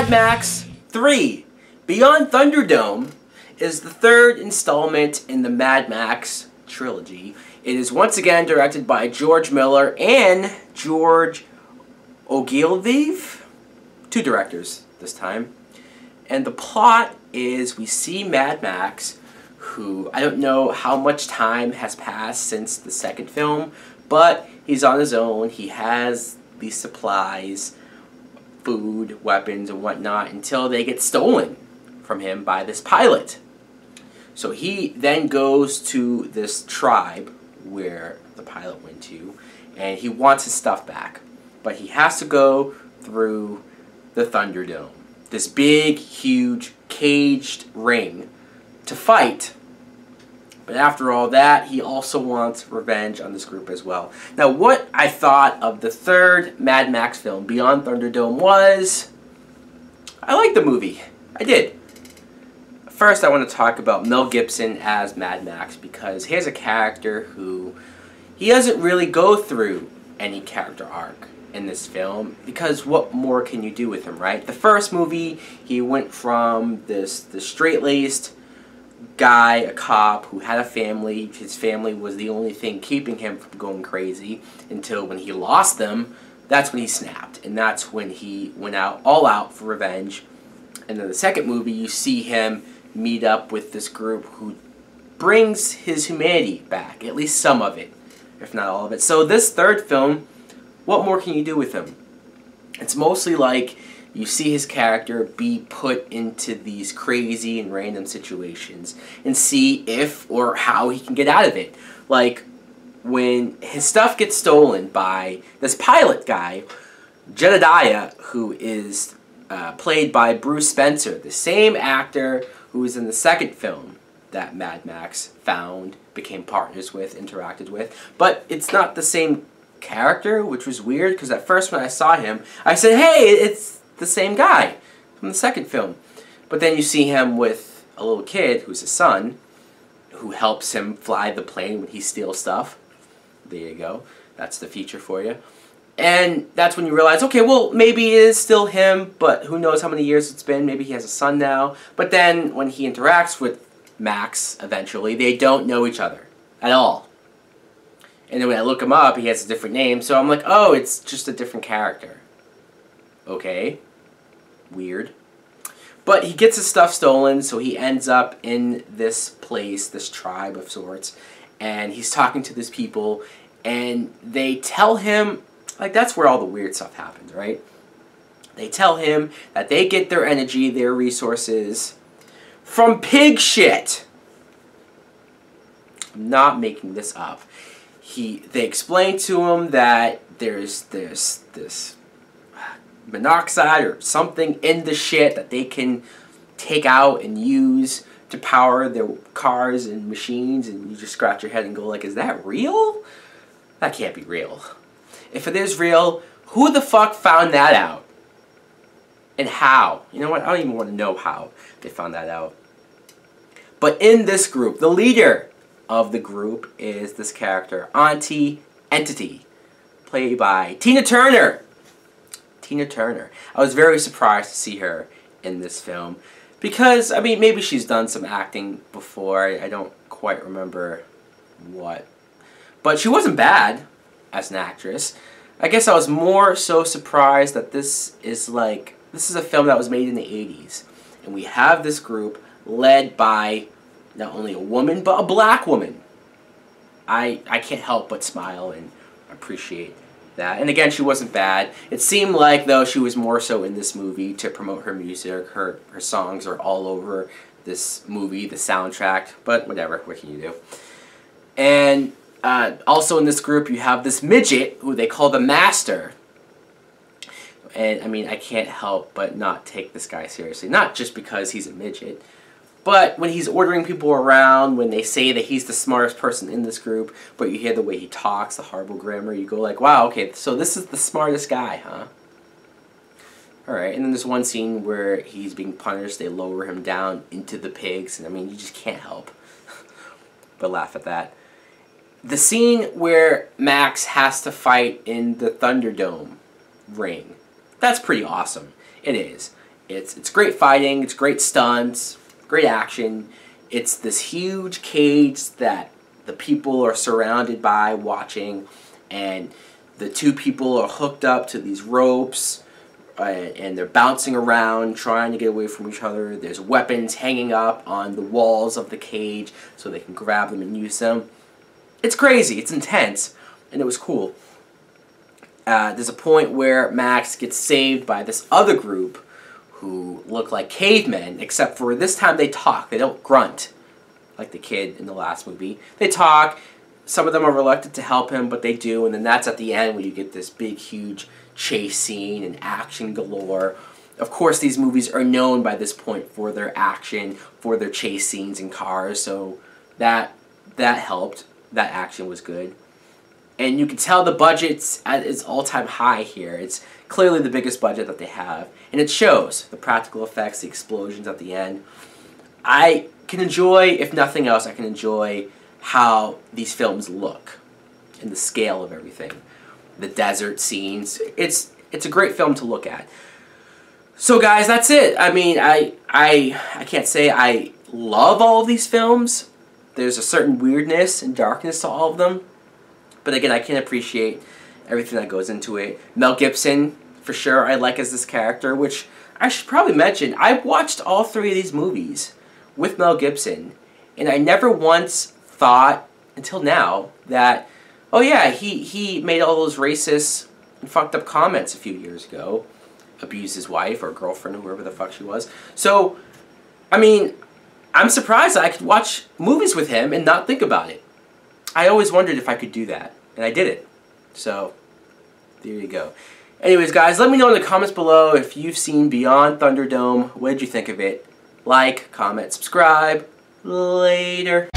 Mad Max 3 Beyond Thunderdome is the third installment in the Mad Max trilogy. It is once again directed by George Miller and George Ogilvy, two directors this time. And the plot is we see Mad Max, who I don't know how much time has passed since the second film, but he's on his own. He has these supplies, food, weapons, and whatnot until they get stolen from him by this pilot. So he then goes to this tribe where the pilot went to, and he wants his stuff back. But he has to go through the Thunderdome, this big, huge, caged ring to fight. But after all that, he also wants revenge on this group as well. Now, what I thought of the third Mad Max film, Beyond Thunderdome, was I liked the movie. I did. First, I want to talk about Mel Gibson as Mad Max, because here's a character who he doesn't really go through any character arc in this film, because what more can you do with him, right? The first movie, he went from this straight-laced guy, a cop who had a family. His family was the only thing keeping him from going crazy, until when he lost them, that's when he snapped, and that's when he went out all out for revenge. And then the second movie, you see him meet up with this group who brings his humanity back, at least some of it, if not all of it. So this third film, what more can you do with him? It's mostly like you see his character be put into these crazy and random situations and see if or how he can get out of it. Like when his stuff gets stolen by this pilot guy, Jedediah, who is played by Bruce Spencer, the same actor who was in the second film that Mad Max found, became partners with, interacted with. But it's not the same character, which was weird, because at first when I saw him, I said, hey, it's the same guy from the second film. But then you see him with a little kid who's his son, who helps him fly the plane when he steals stuff. There you go. That's the feature for you. And that's when you realize, okay, well, maybe it is still him, but who knows how many years it's been. Maybe he has a son now. But then when he interacts with Max, eventually, they don't know each other at all. And then when I look him up, he has a different name. So I'm like, oh, it's just a different character. Okay. Weird. But he gets his stuff stolen, so he ends up in this place, this tribe of sorts. And he's talking to these people, and they tell him, like, that's where all the weird stuff happens, right? They tell him that they get their energy, their resources from pig shit. I'm not making this up. They explain to him that there's this monoxide or something in the shit that they can take out and use to power their cars and machines, and you just scratch your head and go like, is that real? That can't be real. If it is real, who the fuck found that out? And how? You know what? I don't even want to know how they found that out. But in this group, the leader of the group is this character, Auntie Entity, played by Tina Turner. Tina Turner. I was very surprised to see her in this film because, I mean, maybe she's done some acting before. I don't quite remember what. But she wasn't bad as an actress. I guess I was more so surprised that this is a film that was made in the 80s. And we have this group led by not only a woman, but a black woman. I can't help but smile and appreciate that. And again, she wasn't bad. It seemed like, though, she was more so in this movie to promote her music. Her songs are all over this movie, the soundtrack. But whatever, what can you do? And also in this group, you have this midget who they call the Master. And, I mean, I can't help but not take this guy seriously. Not just because he's a midget, but when he's ordering people around, when they say that he's the smartest person in this group, but you hear the way he talks, the horrible grammar, you go like, wow, okay, so this is the smartest guy, huh? Alright, and then there's one scene where he's being punished, they lower him down into the pigs, and I mean, you just can't help but laugh at that. The scene where Max has to fight in the Thunderdome ring, that's pretty awesome. It is. It's great fighting, it's great stunts, great action. It's this huge cage that the people are surrounded by watching, and the two people are hooked up to these ropes, and they're bouncing around trying to get away from each other. There's weapons hanging up on the walls of the cage so they can grab them and use them. It's crazy, it's intense, and it was cool. There's a point where Max gets saved by this other group who look like cavemen, except for this time they talk. They don't grunt like the kid in the last movie. They talk. Some of them are reluctant to help him, but they do, and then that's at the end when you get this big, huge chase scene and action galore. Of course, these movies are known by this point for their action, for their chase scenes in cars, so that helped. That action was good. And you can tell the budget's at its all-time high here. It's clearly the biggest budget that they have, and it shows. The practical effects, the explosions at the end. I can enjoy, if nothing else, I can enjoy how these films look and the scale of everything. The desert scenes. It's a great film to look at. So guys, that's it. I mean, I can't say I love all of these films. There's a certain weirdness and darkness to all of them. But again, I can appreciate everything that goes into it. Mel Gibson, for sure, I like as this character, which I should probably mention. I watched all three of these movies with Mel Gibson, and I never once thought, until now, that, oh yeah, he made all those racist and fucked up comments a few years ago. Abused his wife or girlfriend or whoever the fuck she was. So, I mean, I'm surprised that I could watch movies with him and not think about it. I always wondered if I could do that, and I did it. So, there you go. Anyways, guys, let me know in the comments below if you've seen Beyond Thunderdome. What did you think of it? Like, comment, subscribe. Later.